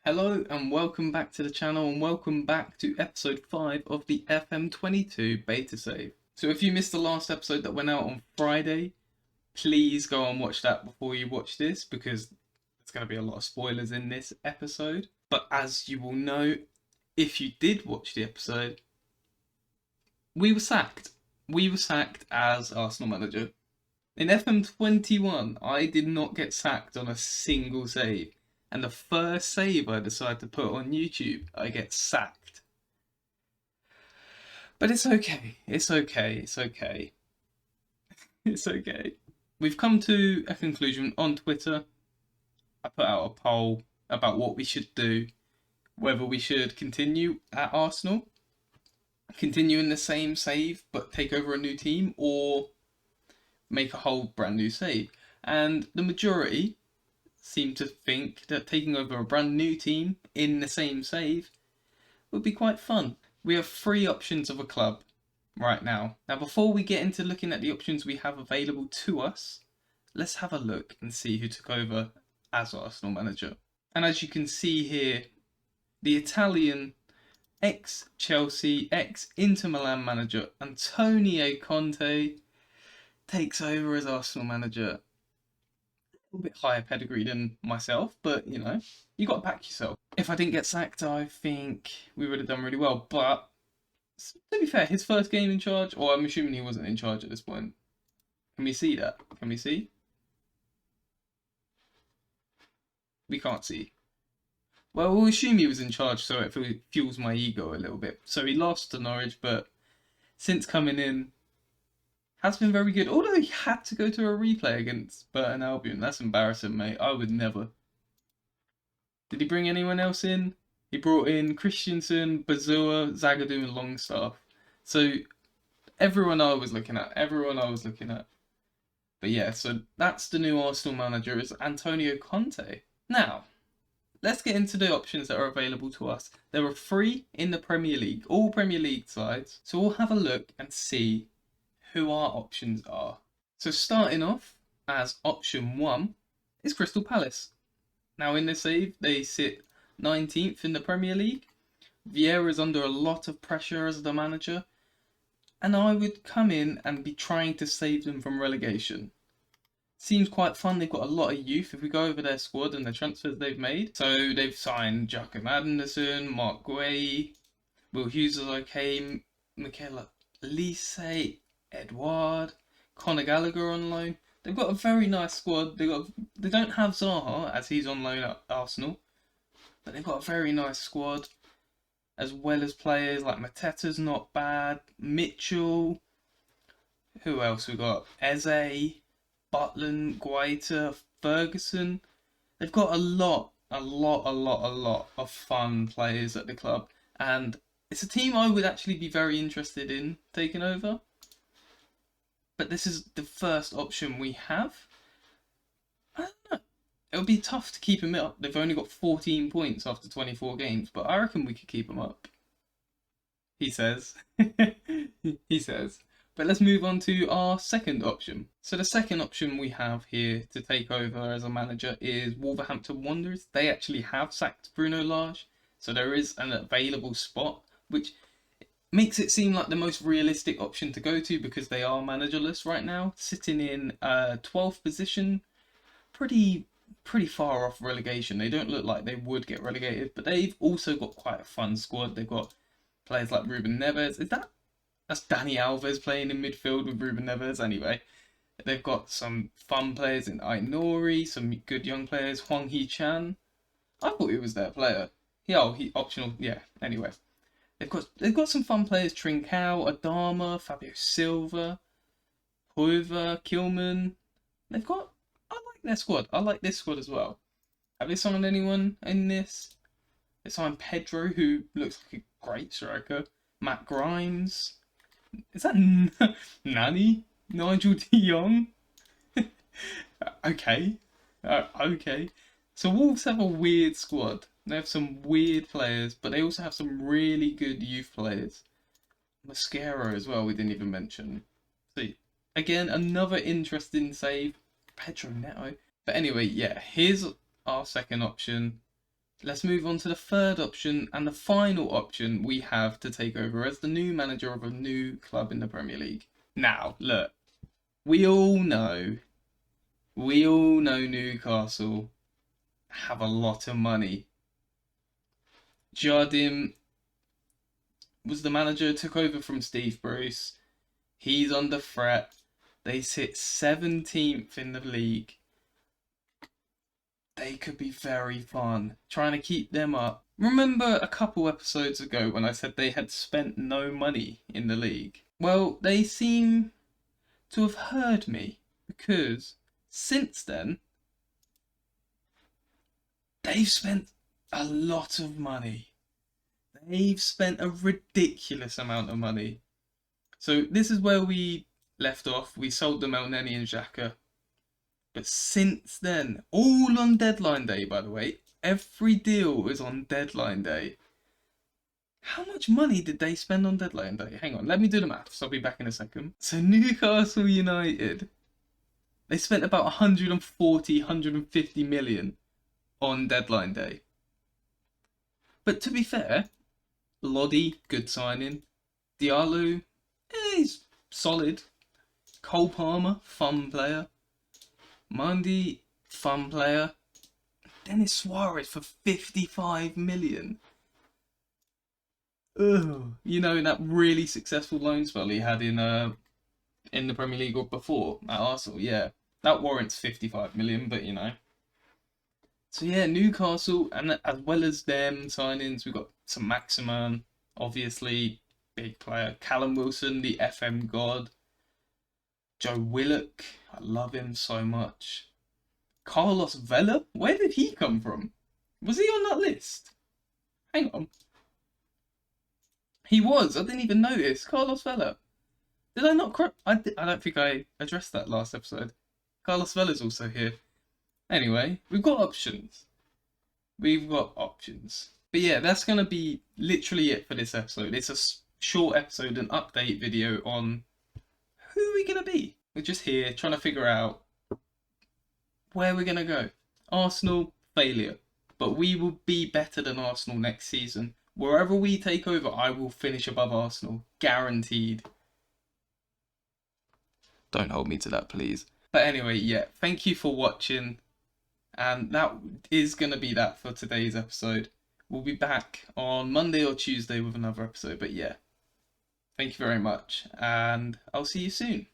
Hello and welcome back to the channel and welcome back to episode 5 of the FM22 Beta save. So if you missed the last episode that went out on Friday, please go and watch that before you watch this because there's going to be a lot of spoilers in this episode. But as you will know, if you did watch the episode, we were sacked. We were sacked as Arsenal manager. In FM21, I did not get sacked on a single save. And the first save I decide to put on YouTube, I get sacked. But it's okay. It's okay. It's okay. It's okay. We've come to a conclusion on Twitter. I put out a poll about what we should do, whether we should continue at Arsenal, continue in the same save but take over a new team, or make a whole brand new save. And the majority seem to think that taking over a brand new team in the same save would be quite fun. We have 3 options of a club right now. Now, before we get into looking at the options we have available to us, let's have a look and see who took over as Arsenal manager. And as you can see here, the Italian ex-Chelsea, ex-Inter Milan manager Antonio Conte takes over as Arsenal manager. A bit higher pedigree than myself, but you know, you got to back yourself. If I didn't get sacked, I think we would have done really well. But to be fair, his first game in charge, or I'm assuming he wasn't in charge at this point. Can we see that? Can we see? We can't see. Well, we'll assume he was in charge, so it fuels my ego a little bit. So he lost to Norwich, but since coming in, has been very good. Although he had to go to a replay against Burton Albion. That's embarrassing, mate. I would never. Did he bring anyone else in? He brought in Christensen, Bazua, Zagadou and Longstaff. So everyone I was looking at. But yeah, so that's the new Arsenal manager, is Antonio Conte. Now, let's get into the options that are available to us. There are 3 in the Premier League, all Premier League sides. So we'll have a look and see who our options are. So starting off as option 1 is Crystal Palace. Now in this save, they sit 19th in the Premier League. Vieira's under a lot of pressure as the manager, and I would come in and be trying to save them from relegation. Seems quite fun. They've got a lot of youth. If we go over their squad and the transfers they've made, so they've signed Jacob Anderson, Mark Guay, Will Hughes is okay, Michaela Lise, Edouard, Conor Gallagher on loan. They've got a very nice squad. They don't have Zaha as he's on loan at Arsenal, but they've got a very nice squad, as well as players like Mateta's not bad, Mitchell. Who else we got? Eze, Butland, Guaita, Ferguson. They've got a lot of fun players at the club, and it's a team I would actually be very interested in taking over. But this is the first option we have. I don't know. It'll be tough to keep them up. They've only got 14 points after 24 games, but I reckon we could keep them up. He says. He says. But let's move on to our second option. So the second option we have here to take over as a manager is Wolverhampton Wanderers. They actually have sacked Bruno Lage, so there is an available spot, which makes it seem like the most realistic option to go to because they are managerless right now, sitting in 12th position, pretty far off relegation. They don't look like they would get relegated, but they've also got quite a fun squad. They've got players like Ruben Neves. That's Dani Alves playing in midfield with Ruben Neves anyway. They've got some fun players in Ainori, some good young players, Hwang Hee-chan. I thought he was their player. He optional, yeah, anyway. They've got some fun players: Trincao, Adama, Fabio Silva, Hoiver, Kilman. I like their squad. I like this squad as well. Have they signed anyone in this? They signed Pedro, who looks like a great striker. Matt Grimes. Is that Nani? Nigel de Jong? Okay. Okay. So Wolves have a weird squad. They have some weird players, but they also have some really good youth players. Mascaro as well, we didn't even mention. So again, another interesting save. Pedro Neto. But anyway, yeah, here's our second option. let's move on to the third option and the final option we have to take over as the new manager of a new club in the Premier League. Now, look, we all know Newcastle have a lot of money. Jardim was the manager, took over from Steve Bruce. He's under threat. They sit 17th in the league. They could be very fun, trying to keep them up. Remember a couple episodes ago when I said they had spent no money in the league? Well, they seem to have heard me, because since then, they've spent a lot of money. They've spent a ridiculous amount of money. So this is where we left off. We sold them El Neni and Xhaka. But since then, all on deadline day, by the way, every deal is on deadline day. How much money did they spend on deadline day? Hang on, let me do the maths. I'll be back in a second. So Newcastle United, they spent about 140, 150 million on deadline day. But to be fair, Lodi, good signing. Diallo, he's solid. Cole Palmer, fun player. Mendy, fun player. Dennis Suarez for 55 million. Ugh. You know, that really successful loan spell he had in the Premier League or before at Arsenal, yeah. That warrants 55 million, but you know. So yeah, Newcastle, and as well as them signings, we've got some Maximan, obviously, big player. Callum Wilson, the FM god. Joe Willock, I love him so much. Carlos Vela, where did he come from? Was he on that list? Hang on. He was, I didn't even notice. Carlos Vela. Did I not I don't think I addressed that last episode. Carlos Vela's also here. Anyway, we've got options. But yeah, that's going to be literally it for this episode. It's a short episode, an update video on who are we going to be? We're just here trying to figure out where we're going to go. Arsenal, failure. But we will be better than Arsenal next season. Wherever we take over, I will finish above Arsenal. Guaranteed. Don't hold me to that, please. But anyway, yeah, thank you for watching. And that is going to be that for today's episode. We'll be back on Monday or Tuesday with another episode. But yeah, thank you very much. And I'll see you soon.